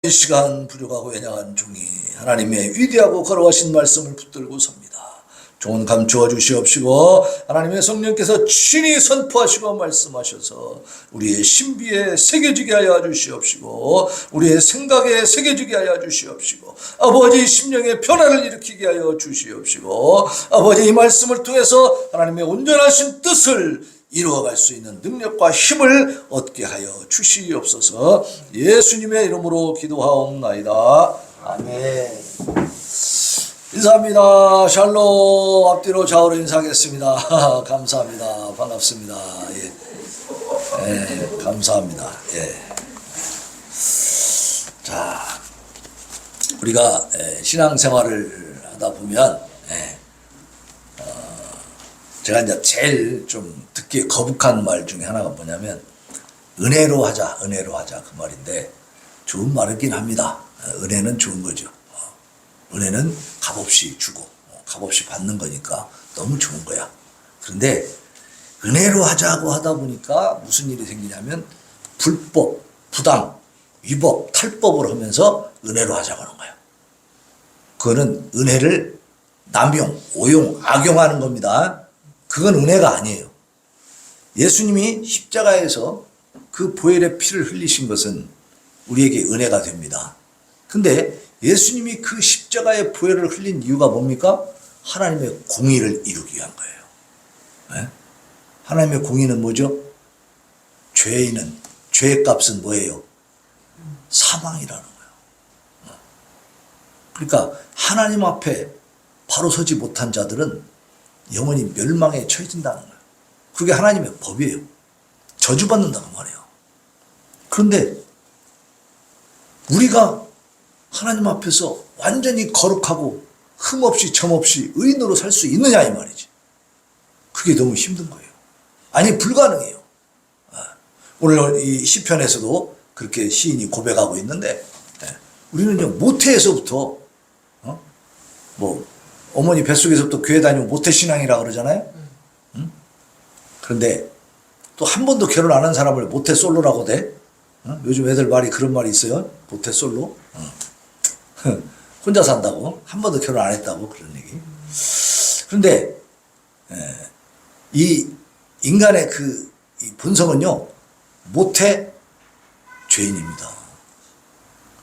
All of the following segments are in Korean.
이 시간 부족하고 연약한 종이 하나님의 위대하고 거룩하신 말씀을 붙들고 섭니다. 종은 감추어 주시옵시고 하나님의 성령께서 친히 선포하시고 말씀하셔서 우리의 신비에 새겨지게 하여 주시옵시고 우리의 생각에 새겨지게 하여 주시옵시고 아버지 심령의 변화를 일으키게 하여 주시옵시고 아버지 이 말씀을 통해서 하나님의 온전하신 뜻을 이루어갈 수 있는 능력과 힘을 얻게 하여 주시옵소서. 예수님의 이름으로 기도하옵나이다. 아멘. 인사합니다. 샬롬. 앞뒤로 좌우로 인사하겠습니다. 감사합니다. 반갑습니다. 감사합니다. 자, 우리가 신앙생활을 하다 보면 제가 이제 제일 좀 듣기 거북한 말 중에 하나가 뭐냐면 은혜로 하자 그 말인데 좋은 말이긴 합니다. 은혜는 좋은 거죠. 은혜는 값없이 주고 값없이 받는 거니까 너무 좋은 거야. 그런데 은혜로 하자고 하다 보니까 무슨 일이 생기냐면 불법, 부당, 위법, 탈법을 하면서 은혜로 하자고 하는 거예요. 그거는 은혜를 남용, 오용, 악용하는 겁니다. 그건 은혜가 아니에요. 예수님이 십자가에서 그 보혈의 피를 흘리신 것은 우리에게 은혜가 됩니다. 근데 예수님이 그 십자가의 보혈을 흘린 이유가 뭡니까? 하나님의 공의를 이루기 위한 거예요. 하나님의 공의는 뭐죠? 죄의 값은 뭐예요? 사망이라는 거예요. 그러니까 하나님 앞에 바로 서지 못한 자들은 영원히 멸망에 처해진다는 거예요. 그게 하나님의 법이에요. 저주받는다고 말해요. 그런데 우리가 하나님 앞에서 완전히 거룩하고 흠없이 점없이 의인으로 살 수 있느냐 이 말이지. 그게 너무 힘든 거예요. 아니 불가능해요. 오늘 이 시편에서도 그렇게 시인이 고백하고 있는데 우리는요 모태에서부터 어머니 뱃속에서부터 교회 다니면 모태신앙이라 그러잖아요. 그런데 또 한 번도 결혼 안 한 사람을 모태솔로라고 돼. 요즘 애들 말이 그런 말이 있어요. 모태솔로. 혼자 산다고. 한 번도 결혼 안 했다고 그런 얘기. 그런데 이 인간의 이 본성은요. 모태 죄인입니다.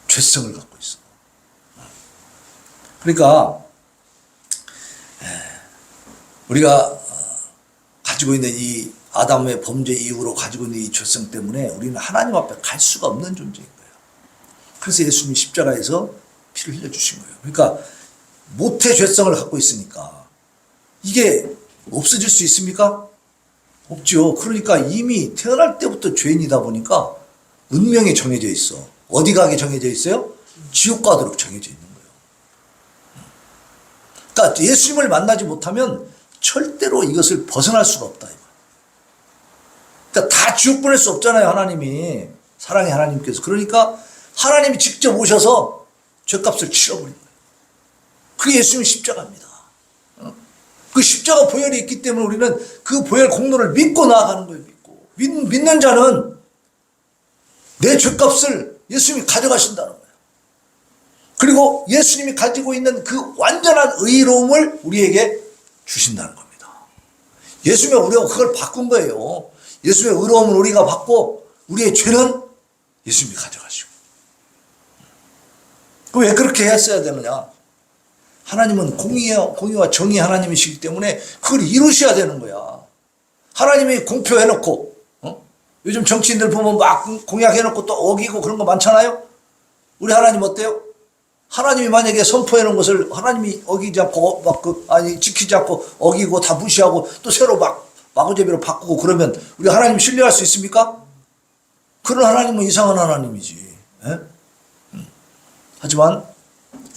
죄성을 갖고 있어. 그러니까 우리가 가지고 있는 이 아담의 범죄 이후로 가지고 있는 이 죄성 때문에 우리는 하나님 앞에 갈 수가 없는 존재인 거예요. 그래서 예수님이 십자가에서 피를 흘려주신 거예요. 그러니까 모태 죄성을 갖고 있으니까 이게 없어질 수 있습니까? 없죠. 그러니까 이미 태어날 때부터 죄인이다 보니까 운명이 정해져 있어. 어디 가게 정해져 있어요? 지옥 가도록 정해져 있는 거예요. 그러니까 예수님을 만나지 못하면 절대로 이것을 벗어날 수가 없다. 그러니까 다 지옥 보낼 수 없잖아요. 하나님이. 사랑의 하나님께서. 그러니까 하나님이 직접 오셔서 죄값을 치러버린 거예요. 그게 예수님의 십자가입니다. 그 십자가 보혈이 있기 때문에 우리는 그 보혈 공로를 믿고 나아가는 거예요. 믿는 자는 내 죄값을 예수님이 가져가신다는 거예요. 그리고 예수님이 가지고 있는 그 완전한 의로움을 우리에게 주신다는 겁니다. 예수님의 우리가 그걸 바꾼 거예요. 예수님의 의로움을 우리가 받고 우리의 죄는 예수님이 가져가시고. 왜 그렇게 했어야 되느냐? 하나님은 공의와 정의 하나님이시기 때문에 그걸 이루셔야 되는 거야. 하나님이 공표해놓고 요즘 정치인들 보면 막 공약해놓고 또 어기고 그런 거 많잖아요. 우리 하나님 어때요? 하나님이 만약에 선포해놓은 것을 하나님이 어기지 않고 지키지 않고 어기고 다 무시하고 또 새로 마구잡이로 바꾸고 그러면 우리 하나님 신뢰할 수 있습니까? 그런 하나님은 이상한 하나님이지. 하지만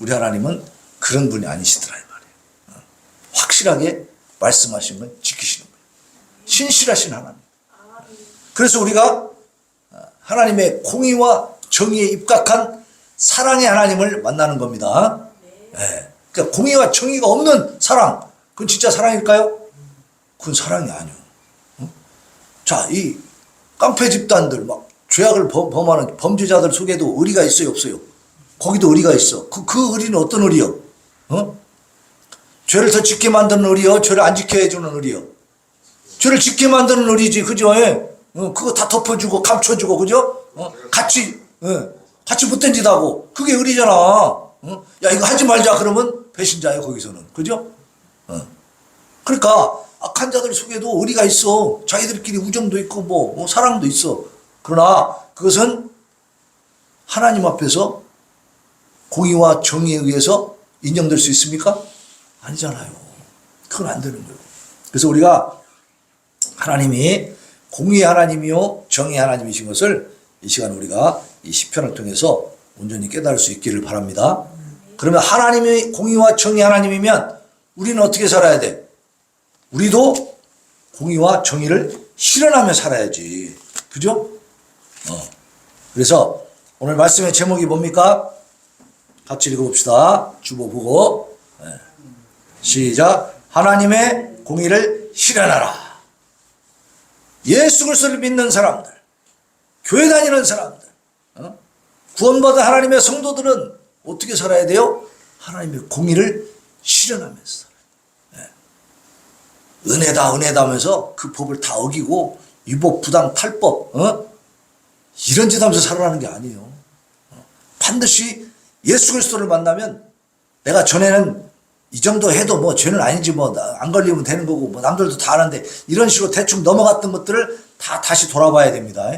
우리 하나님은 그런 분이 아니시더라 이 말이에요. 확실하게 말씀하신 건 지키시는 거예요. 신실하신 하나님. 그래서 우리가 하나님의 공의와 정의에 입각한 사랑의 하나님을 만나는 겁니다. 그러니까 공의와 정의가 없는 사랑, 그건 진짜 사랑일까요? 그건 사랑이 아니요. 자, 이 깡패 집단들 막 죄악을 범하는 범죄자들 속에도 의리가 있어요, 없어요? 거기도 의리가 있어. 그 의리는 어떤 의리요? 죄를 더 짓게 만드는 의리요? 죄를 안 지게 해주는 의리요? 죄를 짓게 만드는 의리지, 그죠? 예. 그거 다 덮어주고 감춰주고, 그죠? 같이 못된 짓 하고. 그게 의리잖아. 야, 이거 하지 말자 그러면 배신자예요, 거기서는. 그죠? 그러니까 악한 자들 속에도 의리가 있어. 자기들끼리 우정도 있고 뭐 사랑도 있어. 그러나 그것은 하나님 앞에서 공의와 정의에 의해서 인정될 수 있습니까? 아니잖아요. 그건 안 되는 거예요. 그래서 우리가 하나님이 공의의 하나님이요 정의의 하나님이신 것을 이 시간 우리가 이 시편을 통해서 온전히 깨달을 수 있기를 바랍니다. 그러면 하나님이 공의와 정의의 하나님이면 우리는 어떻게 살아야 돼? 우리도 공의와 정의를 실현하며 살아야지. 그죠? 그래서 오늘 말씀의 제목이 뭡니까? 같이 읽어봅시다. 주보 보고. 시작. 하나님의 공의를 실현하라. 예수 그리스도를 믿는 사람들, 교회 다니는 사람들, 구원받은 하나님의 성도들은 어떻게 살아야 돼요? 하나님의 공의를 실현하면서 살아요. 은혜다 은혜다 하면서 그 법을 다 어기고 유법, 부당, 탈법 이런 짓 하면서 살아가는 게 아니에요. 반드시 예수 그리스도를 만나면 내가 전에는 이 정도 해도 뭐 죄는 아니지 뭐 안 걸리면 되는 거고 뭐 남들도 다 아는데 이런 식으로 대충 넘어갔던 것들을 다 다시 돌아봐야 됩니다.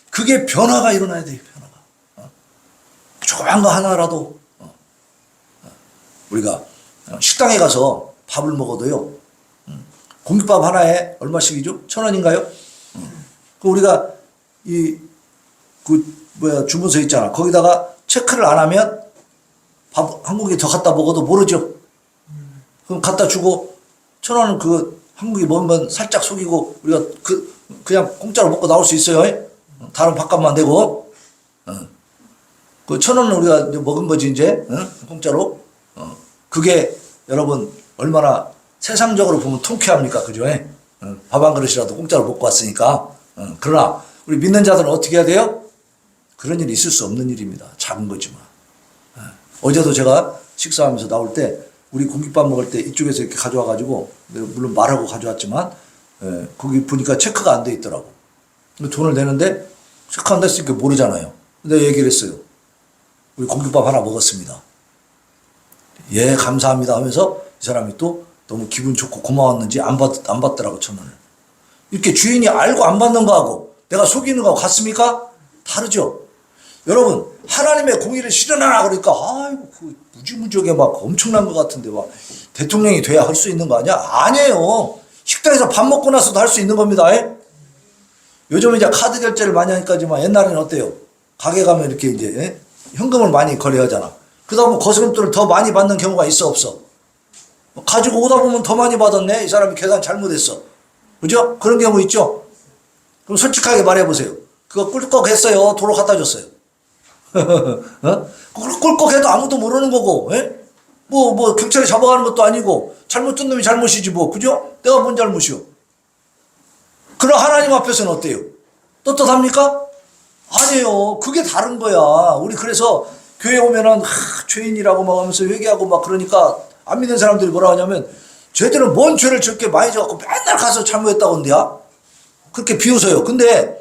그게 변화가 일어나야 돼요. 변화가. 조그만 거 하나라도 우리가 식당에 가서 밥을 먹어도요. 공깃밥 하나에 얼마씩이죠? 1,000원인가요? 그 우리가 주문서 있잖아. 거기다가 체크를 안 하면 밥 한 공기 더 갖다 먹어도 모르죠. 그럼 갖다 주고 1,000원은 그 한 공기 먹으면 살짝 속이고 우리가 그냥 공짜로 먹고 나올 수 있어요. 다른 밥값만 내고. 그 1,000원은 우리가 이제 먹은 거지 이제 공짜로. 그게 여러분 얼마나 세상적으로 보면 통쾌합니까? 그죠? 밥 한 그릇이라도 공짜로 먹고 왔으니까. 그러나 우리 믿는 자들은 어떻게 해야 돼요? 그런 일이 있을 수 없는 일입니다. 작은 거지만. 어제도 제가 식사하면서 나올 때 우리 공깃밥 먹을 때 이쪽에서 이렇게 가져와가지고 물론 말하고 가져왔지만 거기 보니까 체크가 안 돼 있더라고. 돈을 내는데 체크 안 됐으니까 모르잖아요. 근데 얘기를 했어요. 우리 공깃밥 하나 먹었습니다. 예 감사합니다 하면서 이 사람이 또 너무 기분 좋고 고마웠는지 안 받더라고 1,000원을. 이렇게 주인이 알고 안 받는 거하고 내가 속이는 거하고 같습니까? 다르죠. 여러분 하나님의 공의를 실현하라 그러니까 아이고 그 무지무지하게 막 엄청난 것 같은데 막 대통령이 돼야 할 수 있는 거 아니야? 아니에요. 식당에서 밥 먹고 나서도 할 수 있는 겁니다. 요즘은 이제 카드 결제를 많이 하니까지만 옛날에는 어때요? 가게 가면 이렇게 이제 현금을 많이 거래하잖아. 그러다 보면 거스름돈을 더 많이 받는 경우가 있어 없어? 가지고 오다 보면 더 많이 받았네. 이 사람이 계산 잘못했어. 그죠? 그런 경우 있죠? 그럼 솔직하게 말해보세요. 그거 꿀꺽했어요. 도로 갖다 줬어요. 꿀꺽해도 아무도 모르는 거고, 뭐 경찰에 잡아가는 것도 아니고 잘못된 놈이 잘못이지 뭐, 그죠? 내가 뭔 잘못이요? 그럼 하나님 앞에서는 어때요? 떳떳합니까? 아니에요. 그게 다른 거야. 우리 그래서 교회 오면은 죄인이라고 막 하면서 회개하고 막 그러니까 안 믿는 사람들이 뭐라 하냐면 쟤들은 뭔 죄를 저렇게 많이 져갖고 맨날 가서 잘못했다고 한대야. 그렇게 비웃어요. 근데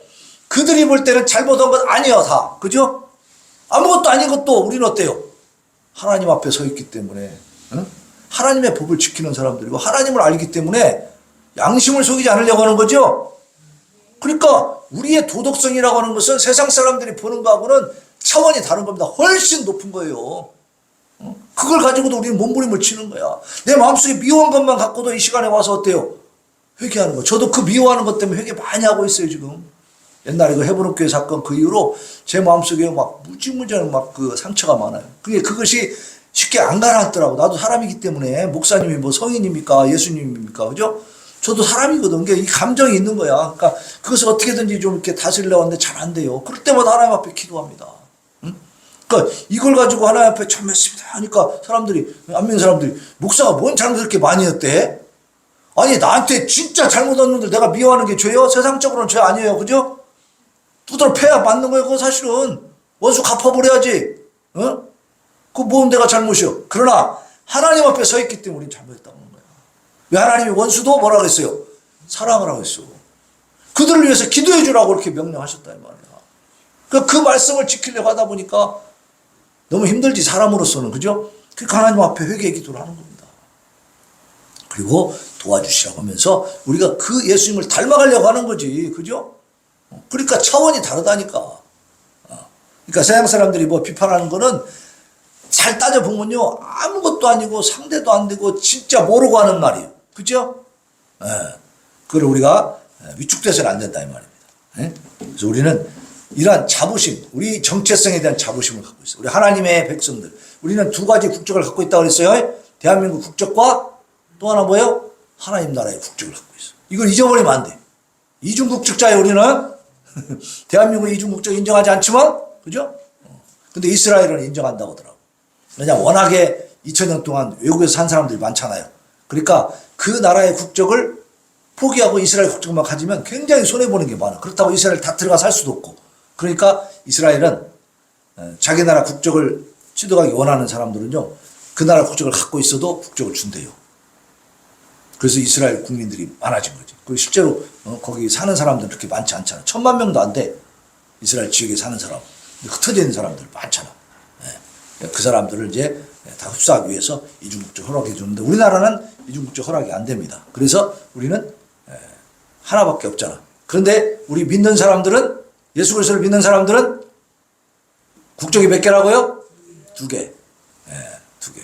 그들이 볼 때는 잘못한 건 아니에요, 다. 그죠? 아무것도 아닌 것도 우리는 어때요? 하나님 앞에 서 있기 때문에, 하나님의 법을 지키는 사람들이고, 하나님을 알기 때문에 양심을 속이지 않으려고 하는 거죠? 그러니까 우리의 도덕성이라고 하는 것은 세상 사람들이 보는 거하고는 차원이 다른 겁니다. 훨씬 높은 거예요. 그걸 가지고도 우리는 몸부림을 치는 거야. 내 마음속에 미워한 것만 갖고도 이 시간에 와서 어때요? 회개하는 거. 저도 그 미워하는 것 때문에 회개 많이 하고 있어요, 지금. 옛날에 그 헤브론 교회 사건 그 이후로 제 마음속에 막 무지무지한 막 그 상처가 많아요. 그것이 쉽게 안 가라앉더라고. 나도 사람이기 때문에 목사님이 뭐 성인입니까? 예수님입니까? 그죠? 저도 사람이거든. 이 감정이 있는 거야. 그러니까 그것을 어떻게든지 좀 이렇게 다스리려고 하는데 잘 안 돼요. 그럴 때마다 하나님 앞에 기도합니다. 그러니까 이걸 가지고 하나님 앞에 참했습니다 하니까 사람들이, 안 믿는 사람들이 목사가 뭔 잘못 그렇게 많이 했대? 아니 나한테 진짜 잘못한 놈들 내가 미워하는 게 죄요? 세상적으로는 죄 아니에요. 그죠? 두드러 패야 맞는 거예요. 그거 사실은. 원수 갚아버려야지. 그 뭔 데가 잘못이요? 그러나 하나님 앞에 서 있기 때문에 우리는 잘못했다는 거야. 왜 하나님이 원수도 뭐라고 했어요? 사랑을 하고 있어. 그들을 위해서 기도해 주라고 이렇게 명령하셨다 이 말이야. 그 말씀을 지키려고 하다 보니까 너무 힘들지, 사람으로서는. 그죠? 그러니까 하나님 앞에 회개 기도를 하는 겁니다. 그리고 도와주시라고 하면서 우리가 그 예수님을 닮아가려고 하는 거지. 그죠? 그러니까 차원이 다르다니까. 그러니까 서양 사람들이 뭐 비판하는 거는 잘 따져보면요, 아무것도 아니고 상대도 안 되고 진짜 모르고 하는 말이에요. 그죠? 예. 그걸 우리가 위축돼서는 안 된다 이 말입니다. 예? 그래서 우리는 이러한 자부심, 우리 정체성에 대한 자부심을 갖고 있어요. 우리 하나님의 백성들. 우리는 두 가지 국적을 갖고 있다고 그랬어요. 대한민국 국적과 또 하나 뭐예요? 하나님 나라의 국적을 갖고 있어요. 이걸 잊어버리면 안 돼. 이중국적자예요, 우리는. 대한민국 이중국적 인정하지 않지만, 그죠? 근데 이스라엘은 인정한다고 하더라고. 왜냐면 워낙에 2000년 동안 외국에서 산 사람들이 많잖아요. 그러니까 그 나라의 국적을 포기하고 이스라엘 국적만 가지면 굉장히 손해보는 게 많아. 그렇다고 이스라엘 다 들어가 살 수도 없고. 그러니까 이스라엘은 자기 나라 국적을 취득하기 원하는 사람들은요, 그 나라 국적을 갖고 있어도 국적을 준대요. 그래서 이스라엘 국민들이 많아진 거지. 그리고 실제로 거기 사는 사람들은 그렇게 많지 않잖아. 1000만 명도 안 돼. 이스라엘 지역에 사는 사람. 흩어져 있는 사람들 많잖아. 그 사람들을 이제 다 흡수하기 위해서 이중국적 허락해 주는데 우리나라는 이중국적 허락이 안 됩니다. 그래서 우리는 하나밖에 없잖아. 그런데 우리 믿는 사람들은, 예수 그리스도를 믿는 사람들은 국적이 몇 개라고요? 2개. 2개.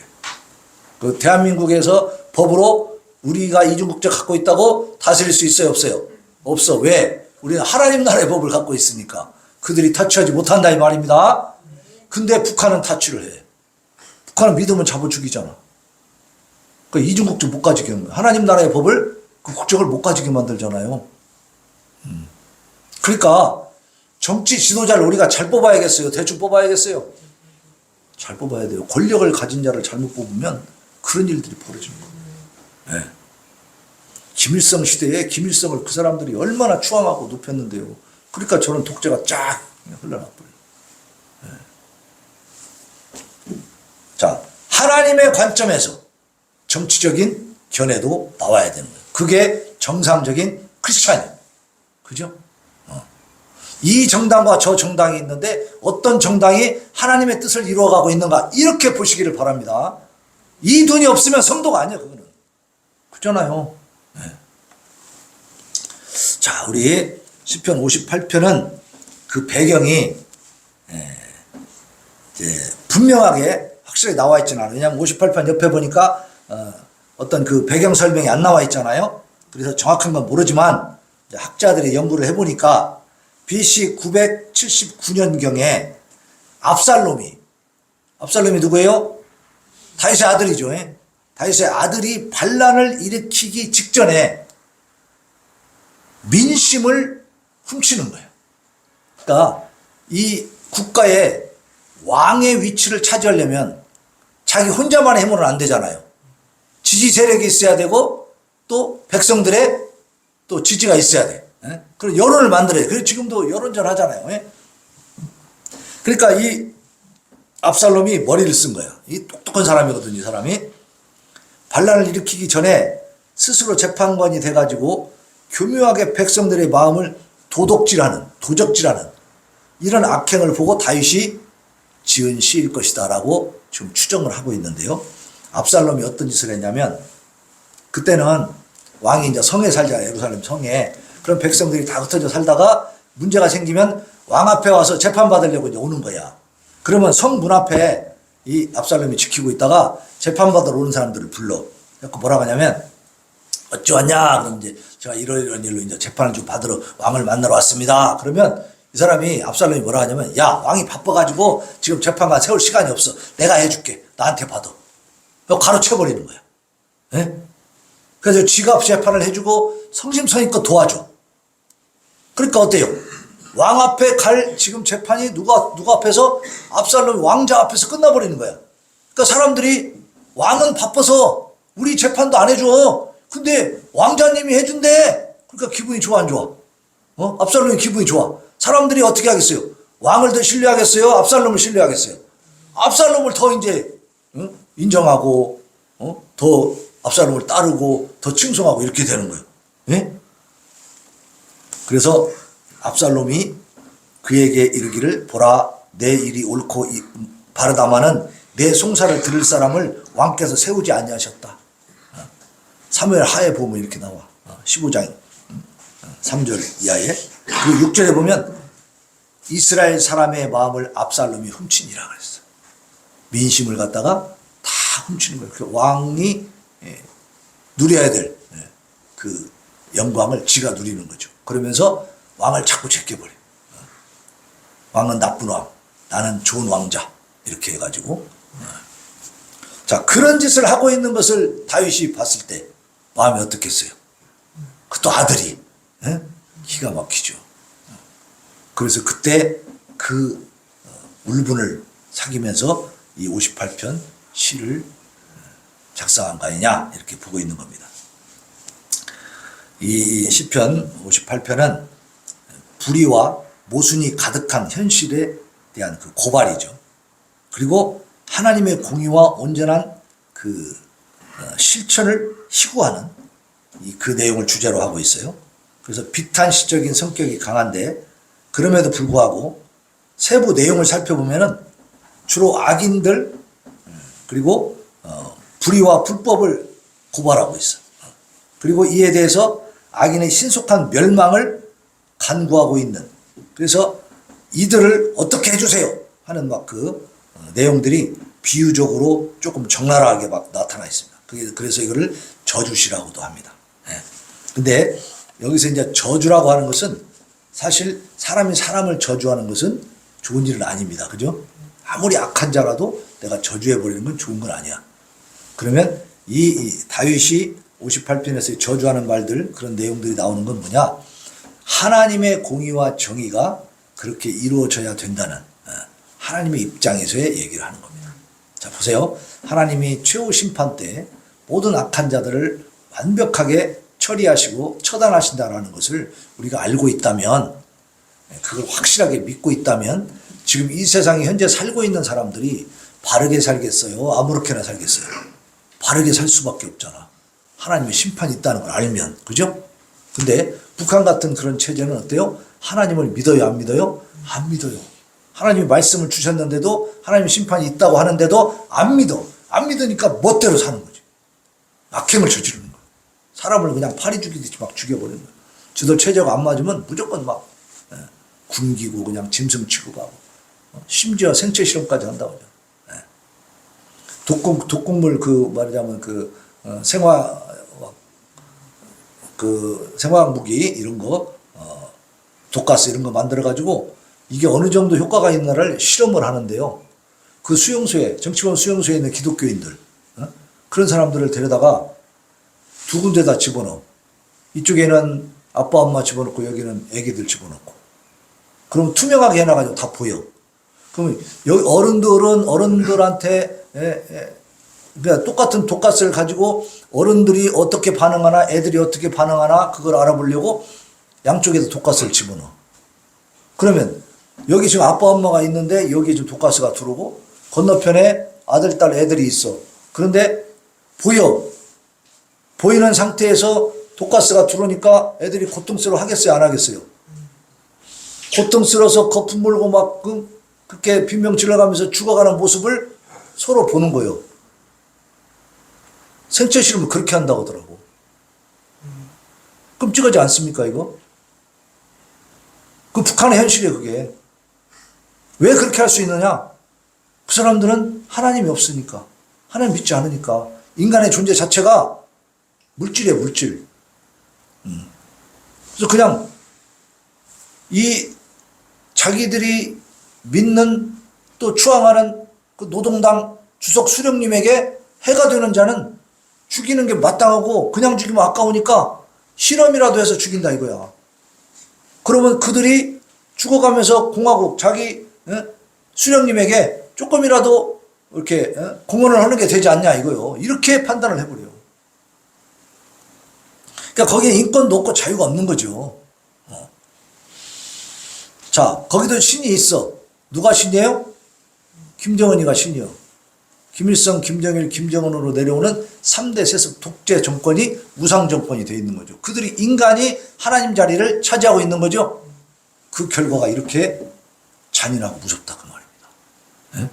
그 대한민국에서 법으로 우리가 이중국적 갖고 있다고 다스릴 수 있어요, 없어요? 없어. 왜? 우리는 하나님 나라의 법을 갖고 있으니까 그들이 타취하지 못한다 이 말입니다. 근데 북한은 타취를 해. 북한은 믿으면 잡아 죽이잖아. 그러니까 이중국적 못 가지게 하는 거야. 하나님 나라의 법을, 그 국적을 못 가지게 만들잖아요. 그러니까 정치 지도자를 우리가 잘 뽑아야겠어요? 대충 뽑아야겠어요? 잘 뽑아야 돼요. 권력을 가진 자를 잘못 뽑으면 그런 일들이 벌어지는 거예요. 네. 김일성 시대에 김일성을 그 사람들이 얼마나 추앙하고 높였는데요. 그러니까 저런 독재가 쫙 흘러나버려요. 네. 자, 하나님의 관점에서 정치적인 견해도 나와야 되는 거예요. 그게 정상적인 크리스찬이에요. 그죠? 이 정당과 저 정당이 있는데 어떤 정당이 하나님의 뜻을 이루어가고 있는가, 이렇게 보시기를 바랍니다. 이 돈이 없으면 성도가 아니에요, 그거는. 그렇잖아요. 네. 자, 우리 시편 58편은 그 배경이 이제 분명하게 확실히 나와 있지는 않아요. 왜냐하면 58편 옆에 보니까 어떤 그 배경 설명이 안 나와 있잖아요. 그래서 정확한 건 모르지만 학자들이 연구를 해보니까 BC 979년경에 압살롬이 누구예요? 다윗의 아들이죠. 다윗의 아들이 반란을 일으키기 직전에 민심을 훔치는 거예요. 그러니까 이 국가의 왕의 위치를 차지하려면 자기 혼자만의 힘으로는 안 되잖아요. 지지 세력이 있어야 되고 또 백성들의 또 지지가 있어야 돼. 그런 여론을 만들어야 돼. 그래서 지금도 여론전 하잖아요. 그러니까 이 압살롬이 머리를 쓴 거야. 이 똑똑한 사람이거든요, 이 사람이. 반란을 일으키기 전에 스스로 재판관이 돼가지고 교묘하게 백성들의 마음을 도적질하는 이런 악행을 보고 다윗이 지은 시일 것이다 라고 지금 추정을 하고 있는데요. 압살롬이 어떤 짓을 했냐면, 그때는 왕이 이제 성에 살잖아요. 예루살렘 성에. 그럼 백성들이 다 흩어져 살다가 문제가 생기면 왕 앞에 와서 재판받으려고 이제 오는 거야. 그러면 성 문 앞에 이 압살롬이 지키고 있다가 재판받으러 오는 사람들을 불러. 그래서 뭐라고 하냐면, 어찌 왔냐? 그럼 이제 제가 이런 일로 이제 재판을 좀 받으러 왕을 만나러 왔습니다. 그러면 이 사람이, 압살롬이 뭐라 하냐면, 야, 왕이 바빠가지고 지금 재판관 세울 시간이 없어. 내가 해줄게. 나한테 받아. 가로채버리는 거야. 네? 그래서 지가 재판을 해주고 성심성의껏 도와줘. 그러니까 어때요? 왕 앞에 갈 지금 재판이 누가 앞에서? 압살롬 왕자 앞에서 끝나버리는 거야. 그러니까 사람들이, 왕은 바빠서 우리 재판도 안 해줘. 근데 왕자님이 해준대. 그러니까 기분이 좋아, 안 좋아? 압살롬이 기분이 좋아. 사람들이 어떻게 하겠어요? 왕을 더 신뢰하겠어요? 압살롬을 신뢰하겠어요? 압살롬을 더 이제 인정하고 더 압살롬을 따르고 더 칭송하고 이렇게 되는 거예요. 예? 그래서 압살롬이 그에게 이르기를 보라 내 일이 옳고 바르다마는 내 송사를 들을 사람을 왕께서 세우지 아니하셨다. 사무엘 하에 보면 이렇게 나와. 15장 3절 이하에. 그리고 6절에 보면 이스라엘 사람의 마음을 압살롬이 훔치니라 그랬어. 민심을 갖다가 다 훔치는 거예요. 그 왕이 누려야 될 그 영광을 지가 누리는 거죠. 그러면서 왕을 자꾸 제껴버려. 왕은 나쁜 왕, 나는 좋은 왕자 이렇게 해가지고 자 그런 짓을 하고 있는 것을 다윗이 봤을 때 마음이 어떻겠어요? 그 또 아들이 기가 막히죠. 그래서 그때 그 울분을 사귀면서 이 58편 시를 작성한 거 아니냐 이렇게 보고 있는 겁니다. 이 시편 58편은 불의와 모순이 가득한 현실에 대한 그 고발이죠. 그리고 하나님의 공의와 온전한 그 실천을 희구하는 그 내용을 주제로 하고 있어요. 그래서 비탄식적인 성격이 강한데 그럼에도 불구하고 세부 내용을 살펴보면은 주로 악인들 그리고 불의와 불법을 고발하고 있어. 그리고 이에 대해서 악인의 신속한 멸망을 간구하고 있는 그래서 이들을 어떻게 해주세요 하는 막 그 내용들이 비유적으로 조금 적나라하게 막 나타나 있습니다. 그래서 이거를 저주시라고도 합니다. 근데 여기서 이제 저주라고 하는 것은 사실 사람이 사람을 저주하는 것은 좋은 일은 아닙니다. 그죠? 아무리 악한 자라도 내가 저주해버리는 건 좋은 건 아니야. 그러면 이 다윗이 58편에서 저주하는 말들 그런 내용들이 나오는 건 뭐냐? 하나님의 공의와 정의가 그렇게 이루어져야 된다는 하나님의 입장에서의 얘기를 하는 겁니다. 자 보세요. 하나님이 최후 심판 때 모든 악한 자들을 완벽하게 처리하시고 처단하신다라는 것을 우리가 알고 있다면 그걸 확실하게 믿고 있다면 지금 이 세상에 현재 살고 있는 사람들이 바르게 살겠어요? 아무렇게나 살겠어요? 바르게 살 수밖에 없잖아. 하나님의 심판이 있다는 걸 알면. 그죠? 근데 북한 같은 그런 체제는 어때요? 하나님을 믿어요? 안 믿어요? 안 믿어요. 하나님이 말씀을 주셨는데도 하나님의 심판이 있다고 하는데도 안 믿어. 안 믿으니까 멋대로 사는 거지. 악행을 저지르는 거야. 사람을 그냥 파리 죽이듯이 막 죽여버리는 거야. 지도 체제가 안 맞으면 무조건 막 굶기고 그냥 짐승 취급하고 심지어 생체 실험까지 한다고 하죠. 독극물 그 말하자면 생화학 무기 이런 거 독가스 이런 거 만들어 가지고 이게 어느 정도 효과가 있나를 실험을 하는데요. 그 수용소에 정치권 수용소에 있는 기독교인들 그런 사람들을 데려다가 두 군데다 집어넣어. 이쪽에는 아빠 엄마 집어넣고 여기는 애기들 집어넣고. 그럼 투명하게 해놔가지고 다 보여. 그러면 여기 어른들한테 그러니까 똑같은 독가스를 가지고 어른들이 어떻게 반응하나 애들이 어떻게 반응하나 그걸 알아보려고 양쪽에도 독가스를 집어넣어. 그러면 여기 지금 아빠 엄마가 있는데 여기 지금 독가스가 들어오고 건너편에 아들 딸 애들이 있어. 그런데 보이는 상태에서 독가스가 들어오니까 애들이 고통스러워 하겠어요 안 하겠어요? 고통스러워서 거품 물고 막 그렇게 빈명 질러가면서 죽어가는 모습을 서로 보는 거예요. 생체 실험을 그렇게 한다고 하더라고. 끔찍하지 않습니까 이거? 그 북한의 현실이에요 그게. 왜 그렇게 할 수 있느냐? 그 사람들은 하나님이 없으니까. 하나님 믿지 않으니까. 인간의 존재 자체가 물질이에요 물질. 그래서 그냥 이 자기들이 믿는 또 추앙하는 그 노동당 주석 수령님에게 해가 되는 자는 죽이는 게 마땅하고 그냥 죽이면 아까우니까 실험이라도 해서 죽인다 이거야. 그러면 그들이 죽어가면서 공화국 자기 수령님에게 조금이라도 이렇게 공헌을 하는 게 되지 않냐 이거요. 이렇게 판단을 해버려요. 그러니까 거기에 인권도 없고 자유가 없는 거죠. 자, 거기도 신이 있어. 누가 신이에요? 김정은이가 신이요. 김일성, 김정일, 김정은으로 내려오는 3대 세습 독재 정권이 우상 정권이 되어 있는 거죠. 그들이 인간이 하나님 자리를 차지하고 있는 거죠. 그 결과가 이렇게 잔인하고 무섭다 그 말입니다. 네?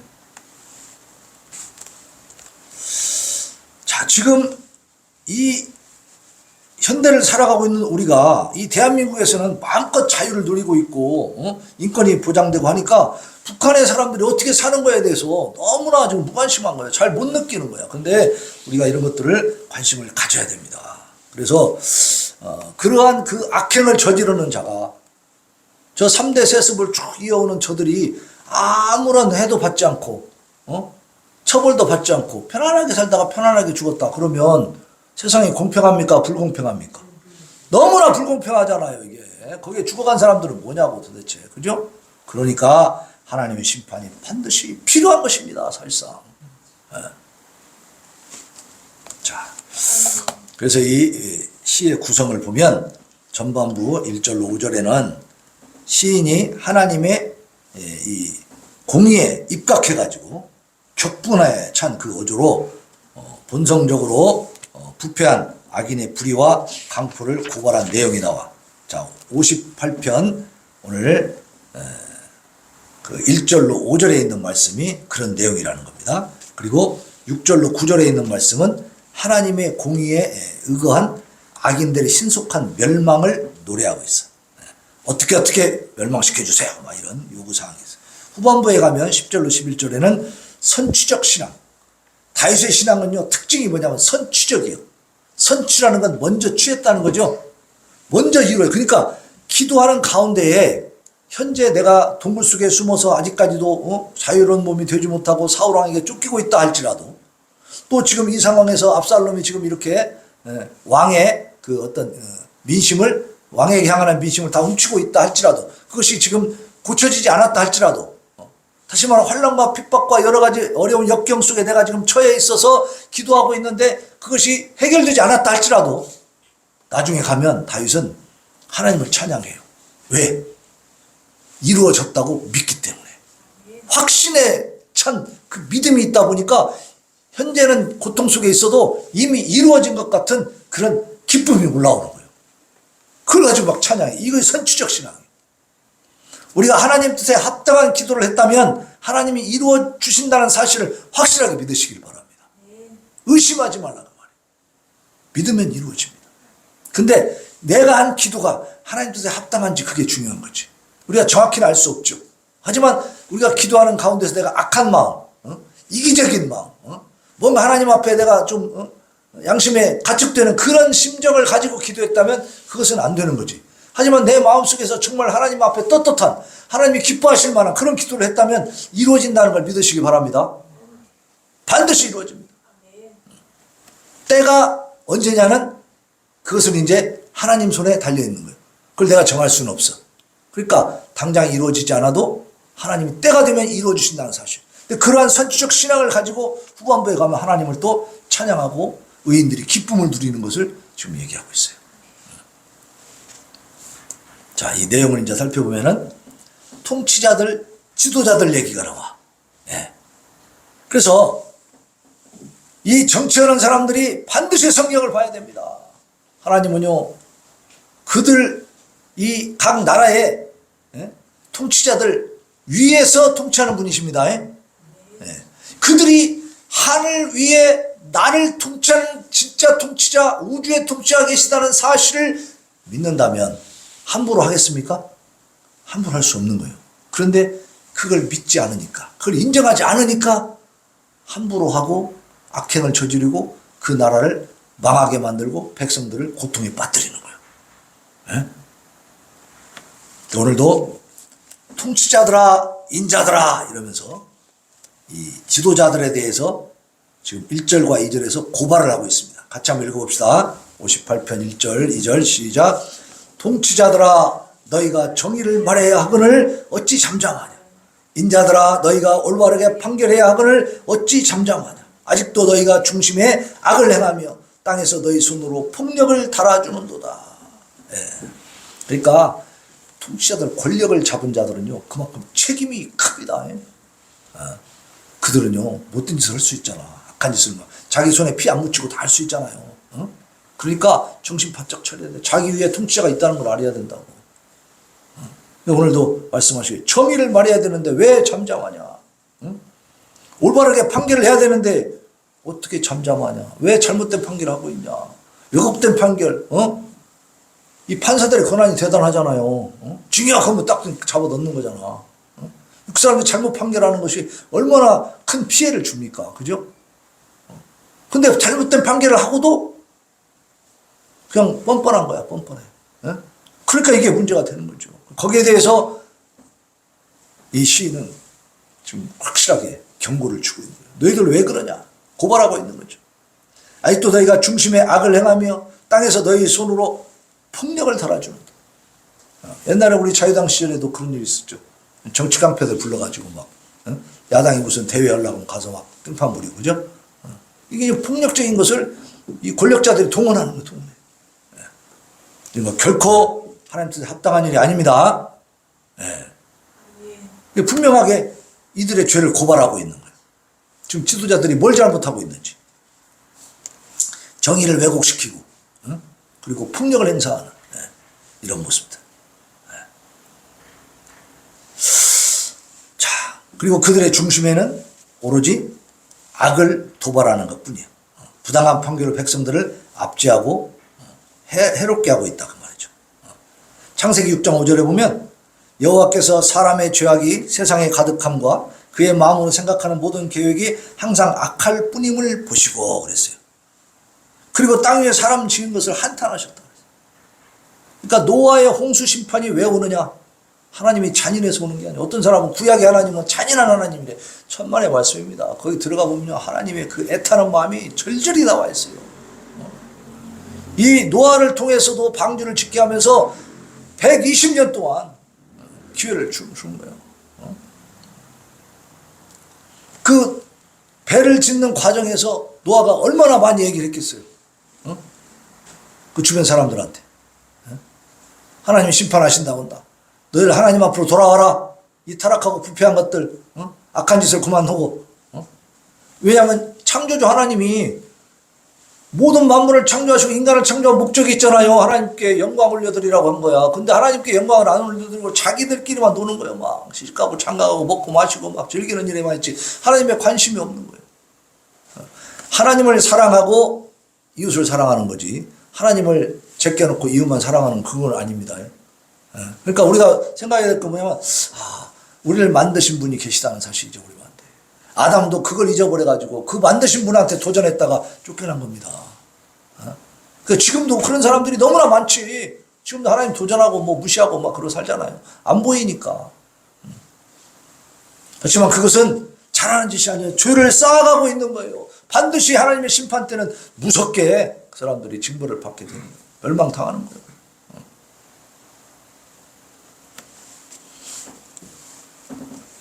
자, 지금 이 현대를 살아가고 있는 우리가 이 대한민국에서는 마음껏 자유를 누리고 있고 인권이 보장되고 하니까 북한의 사람들이 어떻게 사는 거에 대해서 너무나 좀 무관심한 거예요. 잘 못 느끼는 거예요. 근데 우리가 이런 것들을 관심을 가져야 됩니다. 그래서 그러한 그 악행을 저지르는 자가 저 3대 세습을 쭉 이어오는 저들이 아무런 해도 받지 않고 처벌도 받지 않고 편안하게 살다가 편안하게 죽었다. 그러면 세상이 공평합니까? 불공평합니까? 너무나 불공평하잖아요, 이게. 거기에 죽어간 사람들은 뭐냐고 도대체. 그죠? 그러니까 하나님의 심판이 반드시 필요한 것입니다, 사실상. 자, 그래서 이 시의 구성을 보면 전반부 1절로 5절에는 시인이 하나님의 이 공의에 입각해가지고 격분에 찬 그 어조로 본성적으로 부패한 악인의 불의와 강포를 고발한 내용이 나와. 자, 58편 오늘 그 1절로 5절에 있는 말씀이 그런 내용이라는 겁니다. 그리고 6절로 9절에 있는 말씀은 하나님의 공의에 의거한 악인들의 신속한 멸망을 노래하고 있어. 어떻게 멸망시켜 주세요. 막 이런 요구사항이 있어요. 후반부에 가면 10절로 11절에는 선취적 신앙. 다윗의 신앙은요, 특징이 뭐냐면 선취적이에요. 선취라는 건 먼저 취했다는 거죠. 먼저 이루어요. 그러니까 기도하는 가운데에 현재 내가 동굴 속에 숨어서 아직까지도 자유로운 몸이 되지 못하고 사울 왕에게 쫓기고 있다 할지라도 또 지금 이 상황에서 압살롬이 지금 이렇게 왕의 그 어떤 민심을 왕에게 향하는 민심을 다 훔치고 있다 할지라도 그것이 지금 고쳐지지 않았다 할지라도 다시 말하면 환난과 핍박과 여러 가지 어려운 역경 속에 내가 지금 처해 있어서 기도하고 있는데 그것이 해결되지 않았다 할지라도 나중에 가면 다윗은 하나님을 찬양해요. 왜? 이루어졌다고 믿기 때문에. 확신에 찬 그 믿음이 있다 보니까 현재는 고통 속에 있어도 이미 이루어진 것 같은 그런 기쁨이 올라오는 거예요. 그걸 가지고 막 찬양해. 이거 선취적 신앙이에요. 우리가 하나님 뜻에 합당한 기도를 했다면 하나님이 이루어 주신다는 사실을 확실하게 믿으시길 바랍니다. 의심하지 말라고 말해요. 믿으면 이루어집니다. 근데 내가 한 기도가 하나님 뜻에 합당한지 그게 중요한 거지. 우리가 정확히는 알 수 없죠. 하지만 우리가 기도하는 가운데서 내가 악한 마음, 이기적인 마음, 뭔가 하나님 앞에 내가 좀 양심에 가축되는 그런 심정을 가지고 기도했다면 그것은 안 되는 거지. 하지만 내 마음속에서 정말 하나님 앞에 떳떳한 하나님이 기뻐하실 만한 그런 기도를 했다면 이루어진다는 걸 믿으시기 바랍니다. 반드시 이루어집니다. 때가 언제냐는 그것은 이제 하나님 손에 달려있는 거예요. 그걸 내가 정할 수는 없어. 그러니까 당장 이루어지지 않아도 하나님이 때가 되면 이루어주신다는 사실. 근데 그러한 선취적 신앙을 가지고 후반부에 가면 하나님을 또 찬양하고 의인들이 기쁨을 누리는 것을 지금 얘기하고 있어요. 자, 이 내용을 이제 살펴보면은 통치자들, 지도자들 얘기가 나와. 예. 그래서 이 정치하는 사람들이 반드시 성경을 봐야 됩니다. 하나님은요, 그들 이 각 나라의 통치자들 위에서 통치하는 분이십니다. 그들이 하늘 위에 나를 통치하는 진짜 통치자, 우주의 통치자가 계시다는 사실을 믿는다면 함부로 하겠습니까? 함부로 할 수 없는 거예요. 그런데 그걸 믿지 않으니까, 그걸 인정하지 않으니까 함부로 하고 악행을 저지르고 그 나라를 망하게 만들고 백성들을 고통에 빠뜨리는 거예요. 오늘도 통치자들아, 인자들아 이러면서 이 지도자들에 대해서 지금 1절과 2절에서 고발을 하고 있습니다. 같이 한번 읽어봅시다. 58편 1절, 2절 시작. 통치자들아, 너희가 정의를 말해야 하거늘 어찌 잠잠하냐. 인자들아, 너희가 올바르게 판결해야 하거늘 어찌 잠잠하냐. 아직도 너희가 중심에 악을 행하며 땅에서 너희 손으로 폭력을 달아주는도다. 그러니까 통치자들, 권력을 잡은 자들은요 그만큼 책임이 큽니다. 그들은요 못된 짓을 할 수 있잖아. 악한 짓을 자기 손에 피 안 묻히고 다 할 수 있잖아요. 어? 그러니까 정신 바짝 차려야 돼. 자기 위에 통치자가 있다는 걸 알아야 된다고. 오늘도 말씀하시고 정의를 말해야 되는데 왜 잠잠하냐. 응? 올바르게 판결을 해야 되는데 어떻게 잠잠하냐. 왜 잘못된 판결을 하고 있냐. 왜곡된 판결. 이 판사들의 권한이 대단하잖아요. 징역하면 딱 잡아 넣는 거잖아. 그 사람이 잘못 판결하는 것이 얼마나 큰 피해를 줍니까. 그죠? 근데 잘못된 판결을 하고도 그냥 뻔뻔한 거야. 뻔뻔해. 그러니까 이게 문제가 되는 거죠. 거기에 대해서 이 시인은 지금 확실하게 경고를 주고 있는 거예요. 너희들 왜 그러냐? 고발하고 있는 거죠. 아직도 너희가 중심에 악을 행하며 땅에서 너희 손으로 폭력을 달아주는다. 옛날에 우리 자유당 시절에도 그런 일이 있었죠. 정치 깡패들 불러가지고 막 야당이 무슨 대회 하려고 가서 막 뜬판 부리고 그죠? 이게 폭력적인 것을 이 권력자들이 동원하는 거예요. 동원해. 이거 결코 하나님 뜻에 합당한 일이 아닙니다. 분명하게 이들의 죄를 고발하고 있는 거예요. 지금 지도자들이 뭘 잘못하고 있는지. 정의를 왜곡시키고 그리고 폭력을 행사하는 이런 모습들. 자, 그리고 그들의 중심에는 오로지 악을 도발하는 것뿐이에요. 부당한 판결로 백성들을 압제하고 해롭게 하고 있다 그 말이죠. 창세기 6장 5절에 보면 여호와께서 사람의 죄악이 세상에 가득함과 그의 마음으로 생각하는 모든 계획이 항상 악할 뿐임을 보시고 그랬어요. 그리고 땅 위에 사람 지은 것을 한탄하셨다. 그러니까 노아의 홍수 심판이 왜 오느냐? 하나님이 잔인해서 오는 게 아니에요. 어떤 사람은 구약의 하나님은 잔인한 하나님이래. 천만의 말씀입니다. 거기 들어가 보면 하나님의 그 애타는 마음이 절절히 나와 있어요. 이 노아를 통해서도 방주를 짓게 하면서 120년 동안 기회를 준 거예요. 그 배를 짓는 과정에서 노아가 얼마나 많이 얘기를 했겠어요. 그 주변 사람들한테. 하나님이 심판하신다고 한다. 너희들 하나님 앞으로 돌아와라. 이 타락하고 부패한 것들, 악한 짓을 그만하고. 왜냐하면 창조주 하나님이 모든 만물을 창조하시고 인간을 창조한 목적이 있잖아요. 하나님께 영광 올려드리라고 한 거야. 근데 하나님께 영광을 안 올려드리고 자기들끼리만 노는 거예요. 막 시집가고 장가가고 먹고 마시고 막 즐기는 일에만 있지. 하나님의 관심이 없는 거예요. 하나님을 사랑하고 이웃을 사랑하는 거지. 하나님을 제껴놓고 이웃만 사랑하는 그건 아닙니다. 그러니까 우리가 생각해야 될 거 뭐냐면 우리를 만드신 분이 계시다는 사실이죠. 우리한테. 아담도 그걸 잊어버려가지고 그 만드신 분한테 도전했다가 쫓겨난 겁니다. 그러니까 지금도 그런 사람들이 너무나 많지. 지금도 하나님 도전하고 뭐 무시하고 막 그러고 살잖아요. 안 보이니까. 그렇지만 그것은 잘하는 짓이 아니에요. 죄를 쌓아가고 있는 거예요. 반드시 하나님의 심판 때는 무섭게 그 사람들이 징벌을 받게 되는 거예요. 멸망당하는 거예요.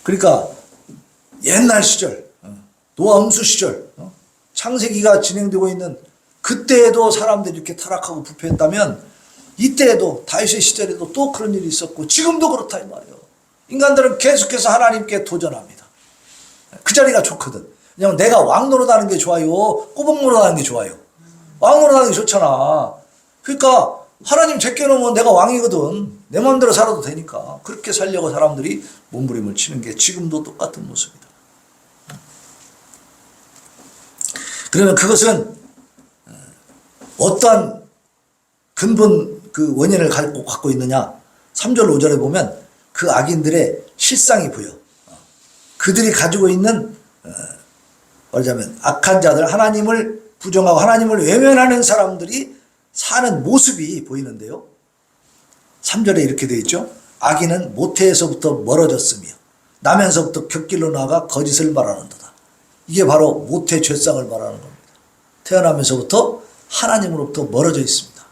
그러니까 옛날 시절, 노아 홍수 시절, 창세기가 진행되고 있는 그때에도 사람들이 이렇게 타락하고 부패했다면 이때에도 다윗의 시절에도 또 그런 일이 있었고 지금도 그렇다 이 말이에요. 인간들은 계속해서 하나님께 도전합니다. 그 자리가 좋거든. 왜냐면 내가 왕 노릇하는 게 좋아요? 꼬북 노릇하는 게 좋아요? 왕 노릇하는 게 좋잖아. 그러니까 하나님 제껴놓으면 내가 왕이거든. 내 마음대로 살아도 되니까. 그렇게 살려고 사람들이 몸부림을 치는 게 지금도 똑같은 모습이다. 그러면 그것은 어떠한 근본 그 원인을 갖고 있느냐. 3절 5절에 보면 그 악인들의 실상이 보여. 그들이 가지고 있는 말하자면 악한 자들, 하나님을 부정하고 하나님을 외면하는 사람들이 사는 모습이 보이는데요. 3절에 이렇게 되어 있죠. 악인은 모태에서부터 멀어졌으며 나면서부터 곁길로 나가 거짓을 말하는도다. 이게 바로 모태 죄상을 말하는 겁니다. 태어나면서부터 하나님으로부터 멀어져 있습니다.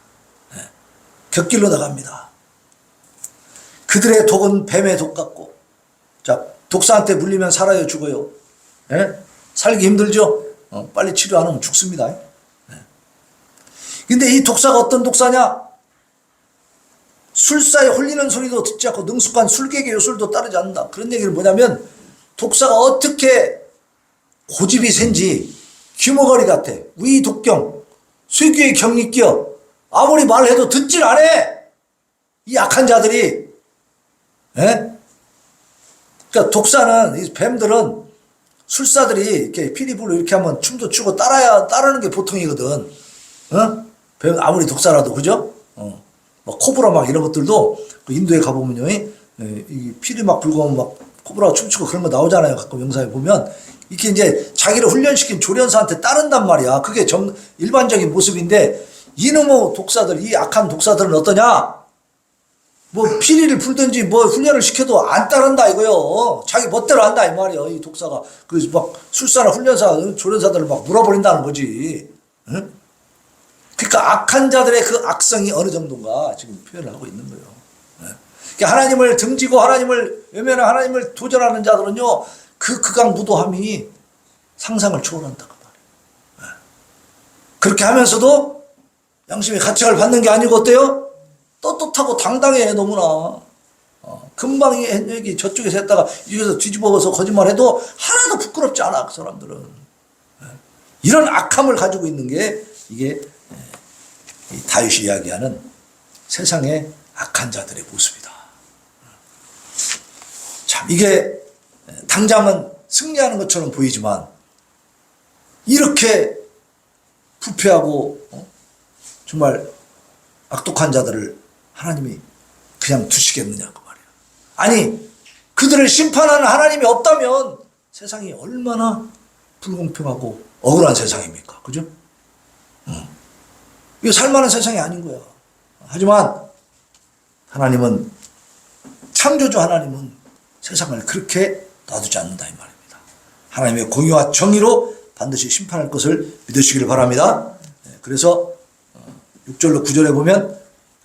곁길로 나갑니다. 그들의 독은 뱀의 독 같고, 자, 독사한테 물리면 살아요, 죽어요? 살기 힘들죠? 빨리 치료 안 하면 죽습니다. 근데 이 독사가 어떤 독사냐? 술사에 홀리는 소리도 듣지 않고 능숙한 술객의 요술도 따르지 않는다. 그런 얘기를 뭐냐면 독사가 어떻게 고집이 센지 귀머거리 같아. 위독경, 쇠귀에 경이 끼어 아무리 말해도 듣질 않아. 이 악한 자들이. 예? 그러니까 독사는, 이 뱀들은 술사들이 이렇게 피리불로 이렇게 하면 춤도 추고 따르는 게 보통이거든. 어? 뱀 아무리 독사라도, 그죠? 막 코브라 막 이런 것들도 그 인도에 가보면요, 이 피리 막 불고 막 코브라가 춤추고 그런 거 나오잖아요. 가끔 영상에 보면. 이렇게 이제 자기를 훈련시킨 조련사한테 따른단 말이야. 그게 일반적인 모습인데, 이놈의 독사들, 이 악한 독사들은 어떠냐? 뭐 피리를 불든지 뭐 훈련을 시켜도 안 따른다 이거요. 자기 멋대로 한다 이 말이야. 이 독사가. 그래서 막 술사나 훈련사, 조련사들을 막 물어버린다는 거지. 응? 그러니까 악한 자들의 그 악성이 어느 정도인가 지금 표현을 하고 있는 거예요. 그러니까 하나님을 등지고 하나님을 외면하는, 하나님을 도전하는 자들은요, 그 극악무도함이 상상을 초월한다 그 말이에요. 그렇게 하면서도 양심의 가책을 받는 게 아니고 어때요? 떳떳하고 당당해 너무나. 금방 얘기 저쪽에서 했다가 이쪽에서 뒤집어서 거짓말해도 하나도 부끄럽지 않아 그 사람들은. 이런 악함을 가지고 있는 게 이게 다윗이 이야기하는 세상의 악한 자들의 모습이다. 참 이게 당장은 승리하는 것처럼 보이지만 이렇게 부패하고 정말 악독한 자들을 하나님이 그냥 두시겠느냐 그 말이야. 아니 그들을 심판하는 하나님이 없다면 세상이 얼마나 불공평하고 억울한 세상입니까? 그죠? 이거 살만한 세상이 아닌 거야. 하지만 하나님은, 창조주 하나님은 세상을 그렇게 놔두지 않는다 이 말입니다. 하나님의 공의와 정의로 반드시 심판할 것을 믿으시기를 바랍니다. 그래서 6절로 9절에 보면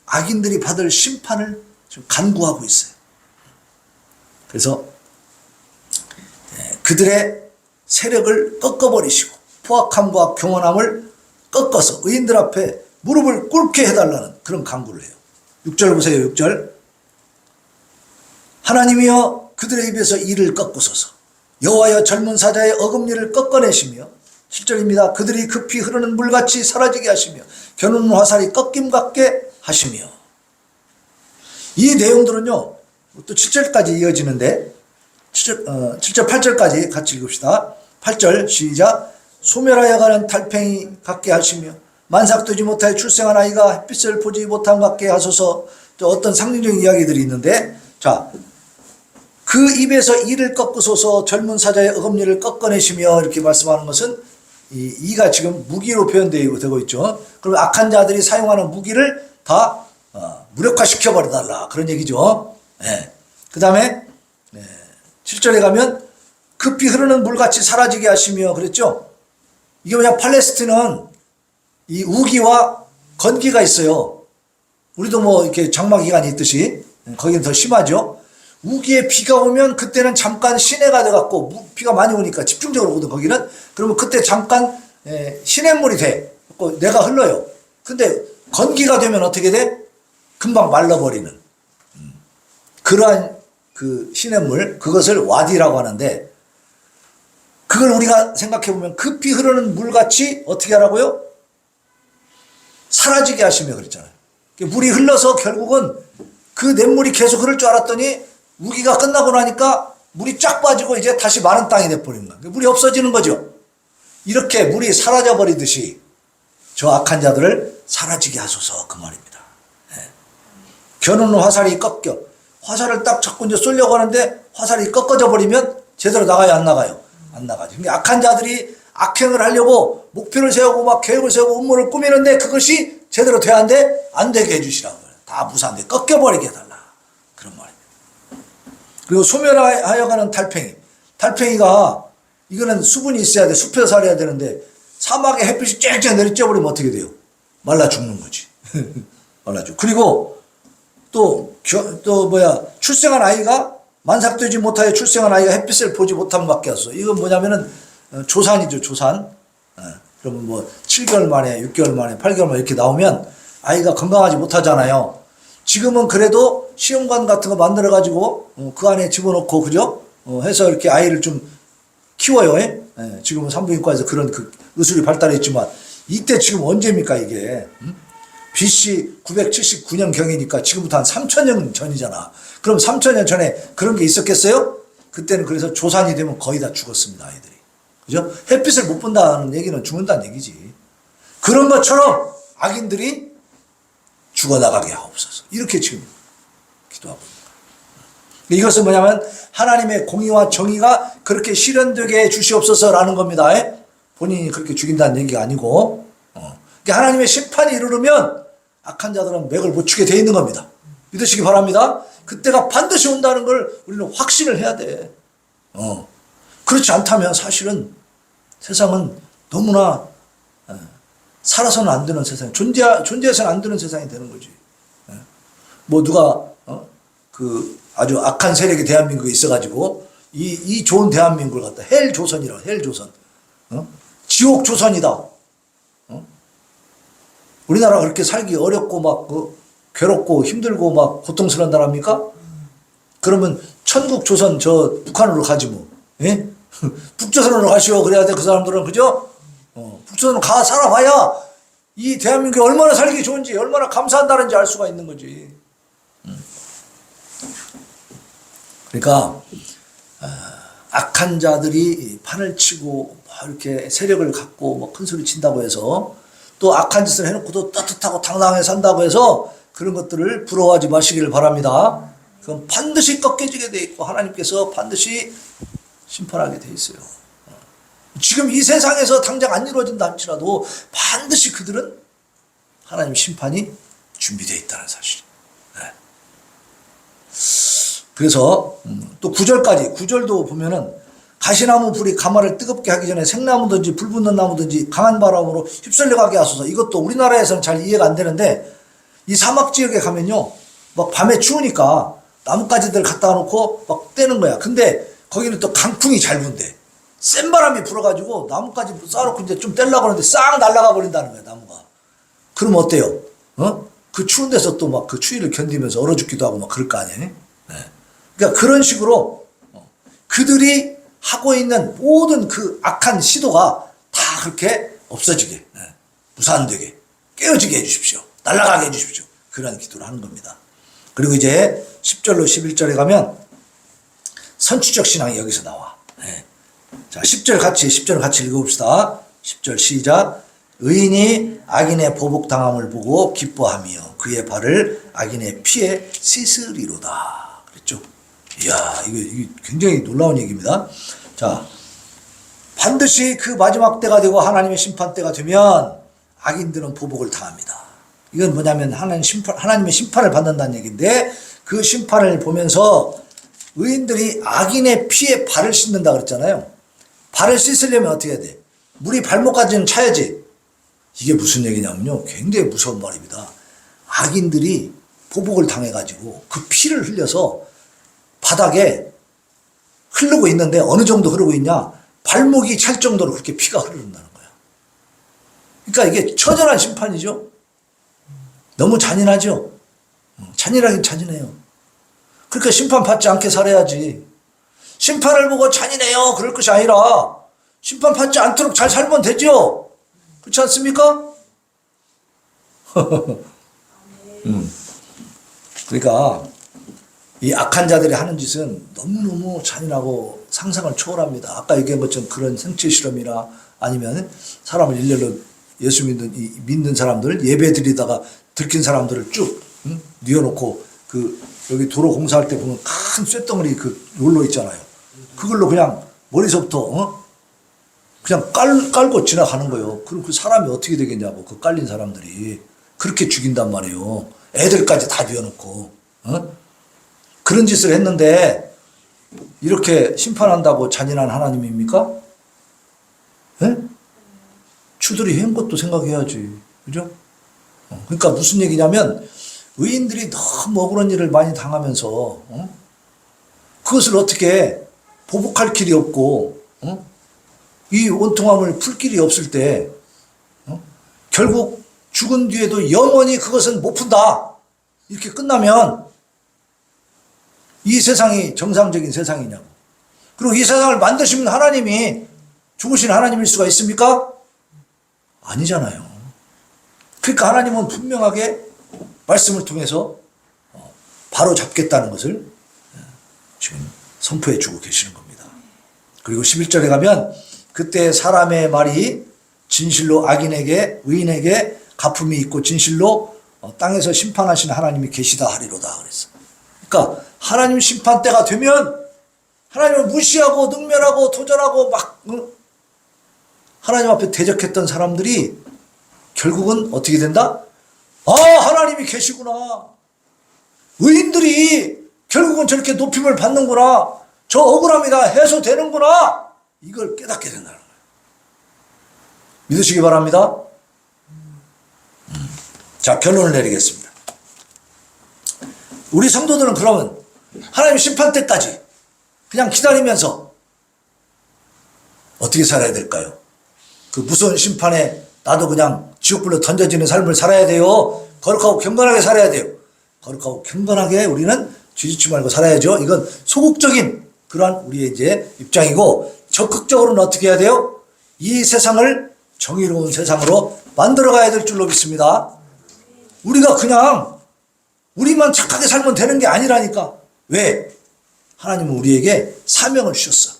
악인들이 받을 심판을 지금 간구하고 있어요. 그래서 그들의 세력을 꺾어버리시고 포악함과 교만함을 꺾어서 의인들 앞에 무릎을 꿇게 해달라는 그런 간구를 해요. 6절 보세요. 6절. 하나님이여 그들의 입에서 이를 꺾으소서. 여호와여 젊은 사자의 어금니를 꺾어내시며, 7절입니다. 그들이 급히 흐르는 물같이 사라지게 하시며 겨누는 화살이 꺾임 같게 하시며. 이 내용들은요 또 7절까지 이어지는데 7절 8절까지 같이 읽읍시다. 8절 시작. 소멸하여 가는 달팽이 같게 하시며 만삭되지 못하여 출생한 아이가 햇빛을 보지 못한 같게 하소서. 또 어떤 상징적인 이야기들이 있는데, 자, 그 입에서 이를 꺾으소서. 젊은 사자의 어금니를 꺾어내시며 이렇게 말씀하는 것은 이 이가 지금 무기로 표현되고 있죠. 그럼 악한 자들이 사용하는 무기를 다 무력화시켜 버려달라 그런 얘기죠. 그 다음에 7절에 가면 급히 흐르는 물같이 사라지게 하시며 그랬죠. 이게 뭐냐, 팔레스틴은 이 우기와 건기가 있어요. 우리도 뭐 이렇게 장마기간이 있듯이 거기는 더 심하죠. 우기에 비가 오면 그때는 잠깐 시내가 돼갖고, 비가 많이 오니까 집중적으로 오거든 거기는. 그러면 그때 잠깐 시냇물이 돼. 내가 흘러요. 근데 건기가 되면 어떻게 돼? 금방 말라버리는 그러한 그 시냇물, 그것을 와디라고 하는데, 그걸 우리가 생각해보면 급히 흐르는 물같이 어떻게 하라고요? 사라지게 하시며 그랬잖아요. 물이 흘러서 결국은 그 냇물이 계속 흐를 줄 알았더니 우기가 끝나고 나니까 물이 쫙 빠지고 이제 다시 마른 땅이 돼버리는 거예요. 물이 없어지는 거죠. 이렇게 물이 사라져 버리듯이 저 악한 자들을 사라지게 하소서 그 말입니다. 겨누는 화살이 꺾여. 화살을 딱 잡고 이제 쏘려고 하는데 화살이 꺾어져 버리면 제대로 나가요, 안 나가요? 안 나가죠. 그러니까 악한 자들이 악행을 하려고 목표를 세우고 막 계획을 세우고 음모를 꾸미는데 그것이 제대로 돼야 하는데 안 되게 해주시라고 해요. 다 무사한데 꺾여버리게 해달라 그런 말입니다. 그리고 소멸하여 가는 달팽이. 달팽이가 이거는 수분이 있어야 돼. 숲에서 살아야 되는데 사막에 햇빛이 쨍쨍 내리쬐버리면 어떻게 돼요? 말라 죽는 거지. 말라 죽. 그리고 또 출생한 아이가 만삭되지 못하여 출생한 아이가 햇빛을 보지 못함 밖에 없어. 이건 뭐냐면은 조산이죠, 조산. 그러면 뭐 7개월 만에, 6개월 만에, 8개월 만에 이렇게 나오면 아이가 건강하지 못하잖아요. 지금은 그래도 시험관 같은 거 만들어가지고 그 안에 집어넣고, 그죠? 해서 이렇게 아이를 좀 키워요. 예? 예, 지금은 산부인과에서 그런 그 의술이 발달했지만 이때 지금 언제입니까 이게? BC 979년 경이니까 지금부터 한 3000년 전이잖아. 그럼 3000년 전에 그런 게 있었겠어요? 그때는 그래서 조산이 되면 거의 다 죽었습니다, 아이들이. 그죠? 햇빛을 못 본다는 얘기는 죽는다는 얘기지. 그런 것처럼 악인들이 죽어나가게 하옵소서. 이렇게 지금 기도하고 있습니다. 이것은 뭐냐면 하나님의 공의와 정의가 그렇게 실현되게 해 주시옵소서라는 겁니다. 본인이 그렇게 죽인다는 얘기가 아니고, 그러니까 하나님의 심판이 이르르면 악한 자들은 맥을 못 추게 돼 있는 겁니다. 믿으시기 바랍니다. 그때가 반드시 온다는 걸 우리는 확신을 해야 돼. 그렇지 않다면 사실은 세상은 너무나 살아서는 안 되는 세상, 존재해서는 안 되는 세상이 되는 거지. 뭐 누가 그 아주 악한 세력이 대한민국에 있어가지고 이 좋은 대한민국을 갖다 헬조선이라 헬조선, 지옥조선이다. 우리나라가 그렇게 살기 어렵고 막 괴롭고 힘들고 막 고통스러운 나라입니까? 그러면 천국 조선 저 북한으로 가지 뭐. 예? 북조선으로 가시오. 그래야 돼 그 사람들은. 그죠? 북조선으로 가 살아봐야 이 대한민국이 얼마나 살기 좋은지 얼마나 감사한다는지 알 수가 있는 거지. 그러니까 악한 자들이 판을 치고 이렇게 세력을 갖고 뭐 큰 소리 친다고 해서 또 악한 짓을 해놓고도 떳떳하고 당당하게 산다고 해서 그런 것들을 부러워하지 마시기를 바랍니다. 그건 반드시 꺾여지게 돼 있고 하나님께서 반드시 심판하게 돼 있어요. 지금 이 세상에서 당장 안 이루어진다 할지라도 반드시 그들은 하나님 심판이 준비되어 있다는 사실. 그래서 또 9절까지 9절도 보면은 가시나무 불이 가마를 뜨겁게 하기 전에 생나무든지 불 붙는 나무든지 강한 바람으로 휩쓸려 가게 하소서. 이것도 우리나라에서는 잘 이해가 안 되는데 이 사막 지역에 가면요 막 밤에 추우니까 나뭇가지들 갖다 놓고 막 떼는 거야. 근데 거기는 또 강풍이 잘 분대. 센 바람이 불어가지고 나뭇가지 쌓아놓고 이제 좀 떼려고 하는데 싹 날아가 버린다는 거야 나무가. 그럼 어때요? 그 추운 데서 또 막 그 추위를 견디면서 얼어 죽기도 하고 막 그럴 거 아니에요? 그러니까 그런 식으로 그들이 하고 있는 모든 그 악한 시도가 다 그렇게 없어지게, 무산되게, 깨어지게 해주십시오. 날아가게 해주십시오. 그런 기도를 하는 겁니다. 그리고 이제 10절로 11절에 가면 선취적 신앙이 여기서 나와. 자, 10절 같이 읽어봅시다. 10절 시작. 의인이 악인의 보복당함을 보고 기뻐하며 그의 발을 악인의 피에 씻으리로다. 그랬죠? 이야, 이거 굉장히 놀라운 얘기입니다. 자, 반드시 그 마지막 때가 되고 하나님의 심판 때가 되면 악인들은 보복을 당합니다. 이건 뭐냐면 하나님의 심판을 받는다는 얘기인데 그 심판을 보면서 의인들이 악인의 피에 발을 씻는다 그랬잖아요. 발을 씻으려면 어떻게 해야 돼? 물이 발목까지는 차야지. 이게 무슨 얘기냐면요. 굉장히 무서운 말입니다. 악인들이 보복을 당해가지고 그 피를 흘려서 바닥에 흐르고 있는데 어느 정도 흐르고 있냐? 발목이 찰 정도로 그렇게 피가 흐른다는 거야. 그러니까 이게 처절한 심판이죠. 너무 잔인하죠. 잔인하긴 잔인해요. 그러니까 심판 받지 않게 살아야지. 심판을 보고 잔인해요 그럴 것이 아니라 심판 받지 않도록 잘 살면 되죠. 그렇지 않습니까? 그러니까 이 악한 자들이 하는 짓은 너무너무 잔인하고 상상을 초월합니다. 아까 얘기한 것처럼 그런 생체 실험이나 아니면 사람을 일렬로 예수 믿는 사람들 예배 드리다가 들킨 사람들을 쭉 뉘어놓고 여기 도로 공사할 때 보면 큰 쇳덩어리 그 롤러 있잖아요. 그걸로 그냥 머리서부터 그냥 깔고 지나가는 거예요. 그럼 그 사람이 어떻게 되겠냐고. 그 깔린 사람들이 그렇게 죽인단 말이에요. 애들까지 다 뉘어놓고 그런 짓을 했는데 이렇게 심판한다고 잔인한 하나님입니까? 예? 추들이 한 것도 생각해야지. 그죠? 그러니까 무슨 얘기냐면 의인들이 너무 억울한 일을 많이 당하면서 그것을 어떻게 보복할 길이 없고 이 원통함을 풀 길이 없을 때 결국 죽은 뒤에도 영원히 그것은 못 푼다. 이렇게 끝나면 이 세상이 정상적인 세상이냐고. 그리고 이 세상을 만드신 하나님이 죽으신 하나님일 수가 있습니까? 아니잖아요. 그러니까 하나님은 분명하게 말씀을 통해서 바로 잡겠다는 것을 지금 선포해 주고 계시는 겁니다. 그리고 11절에 가면 그때 사람의 말이 진실로 악인에게 의인에게 가품이 있고 진실로 땅에서 심판하신 하나님이 계시다 하리로다 그랬어. 그러니까 하나님 심판 때가 되면 하나님을 무시하고 능멸하고 도전하고 막 하나님 앞에 대적했던 사람들이 결국은 어떻게 된다? 아, 하나님이 계시구나. 의인들이 결국은 저렇게 높임을 받는구나. 저 억울함이 다 해소되는구나. 이걸 깨닫게 된다는 거예요. 믿으시기 바랍니다. 자, 결론을 내리겠습니다. 우리 성도들은 그러면 하나님 심판 때까지 그냥 기다리면서 어떻게 살아야 될까요? 그 무서운 심판에 나도 그냥 지옥불로 던져지는 삶을 살아야 돼요. 거룩하고 경건하게 살아야 돼요. 거룩하고 경건하게 우리는 뒤집지 말고 살아야죠. 이건 소극적인 그러한 우리의 이제 입장이고, 적극적으로는 어떻게 해야 돼요? 이 세상을 정의로운 세상으로 만들어가야 될 줄로 믿습니다. 우리가 그냥 우리만 착하게 살면 되는 게 아니라니까. 왜? 하나님은 우리에게 사명을 주셨어.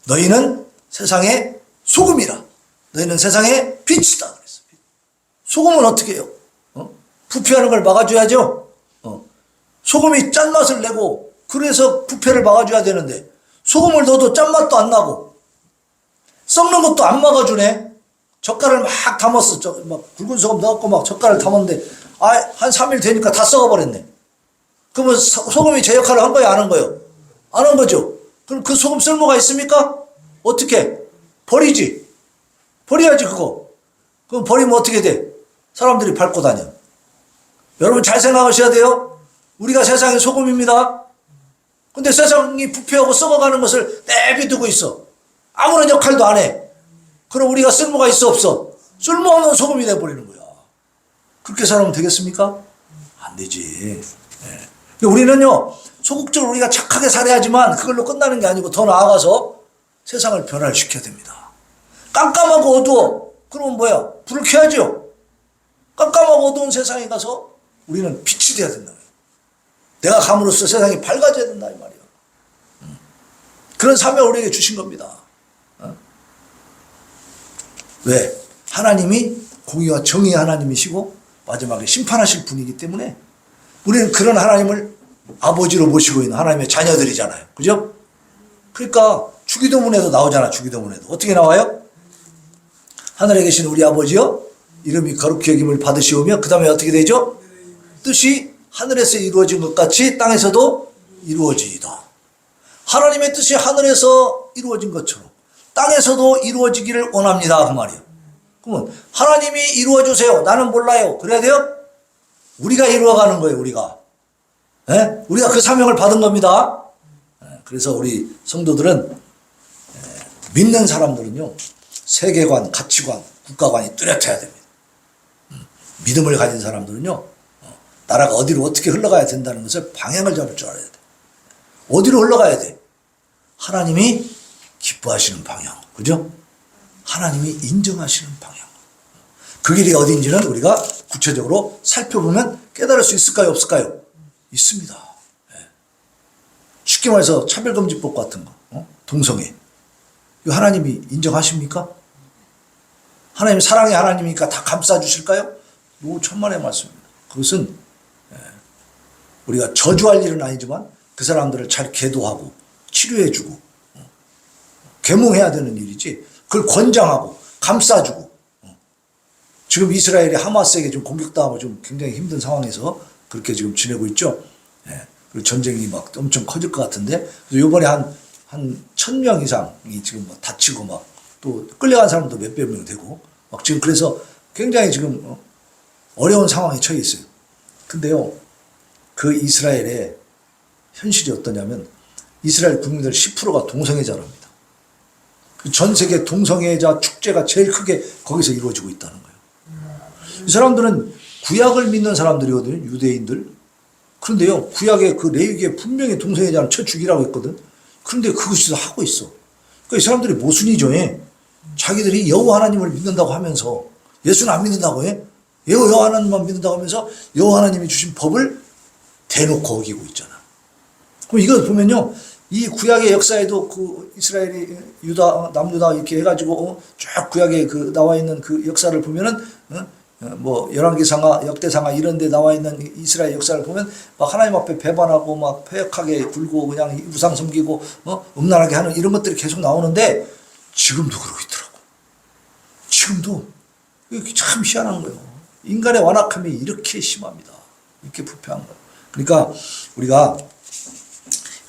너희는 세상의 소금이라. 너희는 세상의 빛이다. 그랬어. 소금은 어떻게 해요? 부패하는 걸 막아줘야죠. 소금이 짠맛을 내고 그래서 부패를 막아줘야 되는데 소금을 넣어도 짠맛도 안 나고 썩는 것도 안 막아주네. 젓갈을 막 담았어. 막 굵은 소금 넣었고 막 젓갈을 담았는데 한 3일 되니까 다 썩어버렸네. 그러면 소금이 제 역할을 한 거예요? 안 한 거예요? 안 한 거죠. 그럼 그 소금 쓸모가 있습니까? 어떻게? 버리지. 버려야지 그거. 그럼 버리면 어떻게 돼? 사람들이 밟고 다녀. 여러분 잘 생각하셔야 돼요. 우리가 세상의 소금입니다. 근데 세상이 부패하고 썩어가는 것을 내비두고 있어. 아무런 역할도 안 해. 그럼 우리가 쓸모가 있어 없어? 쓸모없는 소금이 돼버리는 거야. 그렇게 살면 되겠습니까? 안 되지. 네. 우리는요, 소극적으로 우리가 착하게 살아야지만 그걸로 끝나는 게 아니고 더 나아가서 세상을 변화시켜야 됩니다. 깜깜하고 어두워. 그러면 뭐야? 불을 켜야죠. 깜깜하고 어두운 세상에 가서 우리는 빛이 돼야 된다. 내가 감으로써 세상이 밝아져야 된다 이 말이야. 그런 사명을 우리에게 주신 겁니다. 왜? 하나님이 공의와 정의의 하나님이시고 마지막에 심판하실 분이기 때문에 우리는 그런 하나님을 아버지로 모시고 있는 하나님의 자녀들이잖아요. 그죠? 그러니까 주기도문에도 나오잖아. 주기도문에도 어떻게 나와요? 하늘에 계신 우리 아버지여 이름이 거룩히 여김을 받으시오며 그 다음에 어떻게 되죠? 뜻이 하늘에서 이루어진 것 같이 땅에서도 이루어지이다. 하나님의 뜻이 하늘에서 이루어진 것처럼 땅에서도 이루어지기를 원합니다. 그 말이에요. 그러면 하나님이 이루어주세요. 나는 몰라요. 그래야 돼요? 우리가 이루어가는 거예요. 우리가. 네? 우리가 그 사명을 받은 겁니다. 그래서 우리 성도들은 믿는 사람들은요. 세계관, 가치관, 국가관이 뚜렷해야 됩니다. 믿음을 가진 사람들은요. 나라가 어디로 어떻게 흘러가야 된다는 것을 방향을 잡을 줄 알아야 돼. 어디로 흘러가야 돼? 하나님이 기뻐하시는 방향. 그죠? 하나님이 인정하시는 방향. 그 길이 어딘지는 우리가 구체적으로 살펴보면 깨달을 수 있을까요? 없을까요? 있습니다. 네. 쉽게 말해서 차별금지법 같은 거. 동성애. 이거 하나님이 인정하십니까? 하나님 사랑의 하나님이니까 다 감싸주실까요? 천만의 말씀입니다. 그것은 우리가 저주할 일은 아니지만 그 사람들을 잘 계도하고 치료해주고 계몽해야 되는 일이지 그걸 권장하고 감싸주고 지금 이스라엘이 하마스에게 좀 공격당하고 좀 굉장히 힘든 상황에서 그렇게 지금 지내고 있죠. 그리고 전쟁이 막 엄청 커질 것 같은데 이번에 한 1,000명 이상이 지금 막 다치고 막 또 끌려간 사람도 몇백 명 되고 막 지금 그래서 굉장히 지금 어려운 상황에 처해 있어요. 근데요, 그 이스라엘의 현실이 어떠냐면 이스라엘 국민들 10%가 동성애자랍니다. 전 세계 동성애자 축제가 제일 크게 거기서 이루어지고 있다는 거예요. 이 사람들은 구약을 믿는 사람들이거든요. 유대인들. 그런데요, 구약의 그 레위기에 분명히 동성애자는 쳐 죽이라고 했거든. 그런데 그것을 하고 있어. 그러니까 이 사람들이 모순이죠. 예? 자기들이 여호와 하나님을 믿는다고 하면서 예수는 안 믿는다고 해. 여호와 하나님만 믿는다고 하면서 여호와 하나님이 주신 법을 대놓고 어기고 있잖아. 그럼 이거 보면요, 이 구약의 역사에도 그 이스라엘이 유다, 남유다 이렇게 해가지고 쭉 구약에 그 나와 있는 그 역사를 보면은 뭐 열왕기상하, 역대상하 이런 데 나와 있는 이스라엘 역사를 보면 막 하나님 앞에 배반하고 막 패역하게 굴고 그냥 우상 섬기고 음란하게 하는 이런 것들이 계속 나오는데 지금도 그러고 있더라고. 지금도. 이게 참 희한한 거예요. 인간의 완악함이 이렇게 심합니다. 이렇게 부패한 거예요. 그러니까 우리가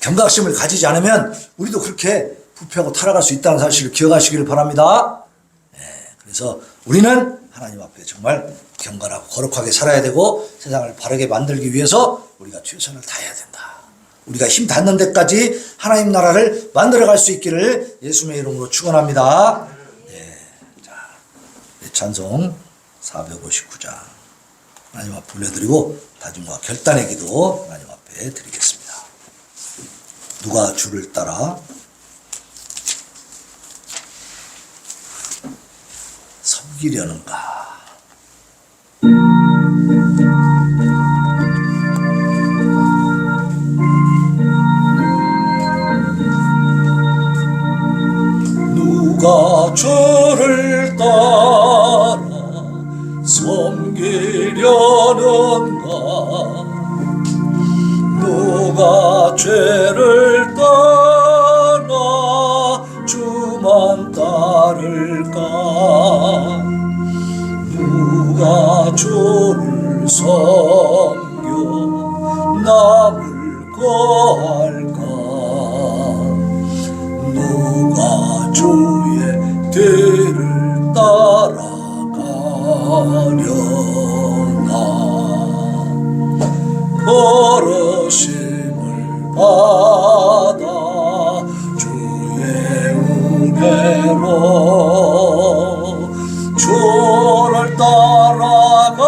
경각심을 가지지 않으면 우리도 그렇게 부패하고 타락할 수 있다는 사실을 기억하시기를 바랍니다. 네, 그래서 우리는 하나님 앞에 정말 경건하고 거룩하게 살아야 되고 세상을 바르게 만들기 위해서 우리가 최선을 다해야 된다. 우리가 힘 닿는 데까지 하나님 나라를 만들어갈 수 있기를 예수님의 이름으로 축원합니다. 네, 자, 찬송 459장 하나님 앞에 올려드리고 다짐과 결단의 기도 하나님 앞에 드리겠습니다. 누가 주를 따라 섬기려는가? 누가 주를 따라 섬기려는가? 누가 죄를 떠나 주만 따를까? 누가 주를 섬겨 남을 거할까? 누가 주의 뒤를 따라가려나? 버러심을 받아 주의 은혜로 주를 따라가세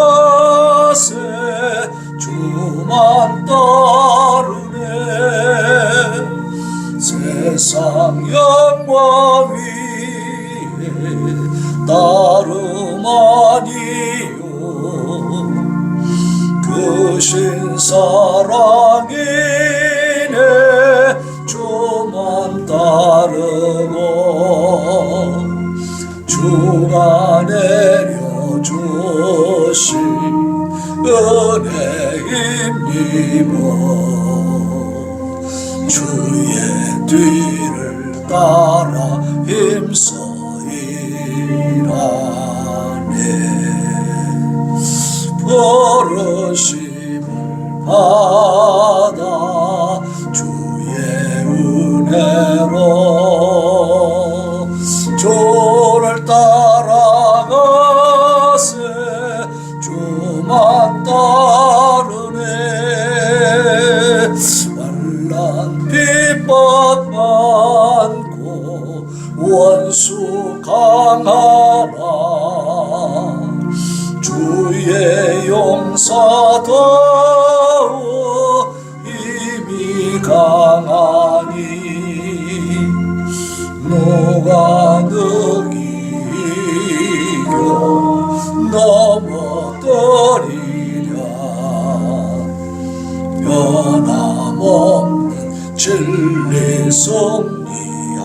주만 따르네. 세상 영광 위에 따름 아니요 크신 사랑이네. 주만 따르고 주가 내려주신 은혜 힘입어 주의 뒤를 따라 힘써 일하네. 버르심을 받아 주의 은혜로 주를 따라가세 주만 따르네. 환난 핍박 많고 원수 강하나 주의 용서도 힘이 강하니 누가 능이겨 넘어뜨리랴. 변함없는 진리 승리하리라.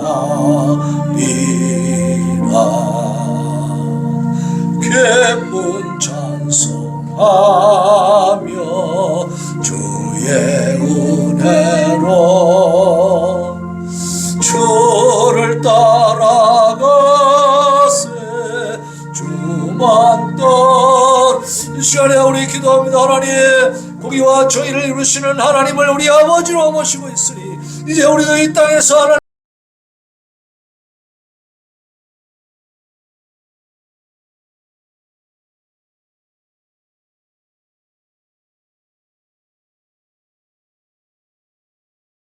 기쁜 찬송하며 주의 은혜로 주를 따라가세 주만 이 시간에 우리 기도합니다. 하나님, 고기와 정의를 이루시는 하나님을 우리 아버지로 모시고 있으니 이제 우리도 이 땅에서 하나님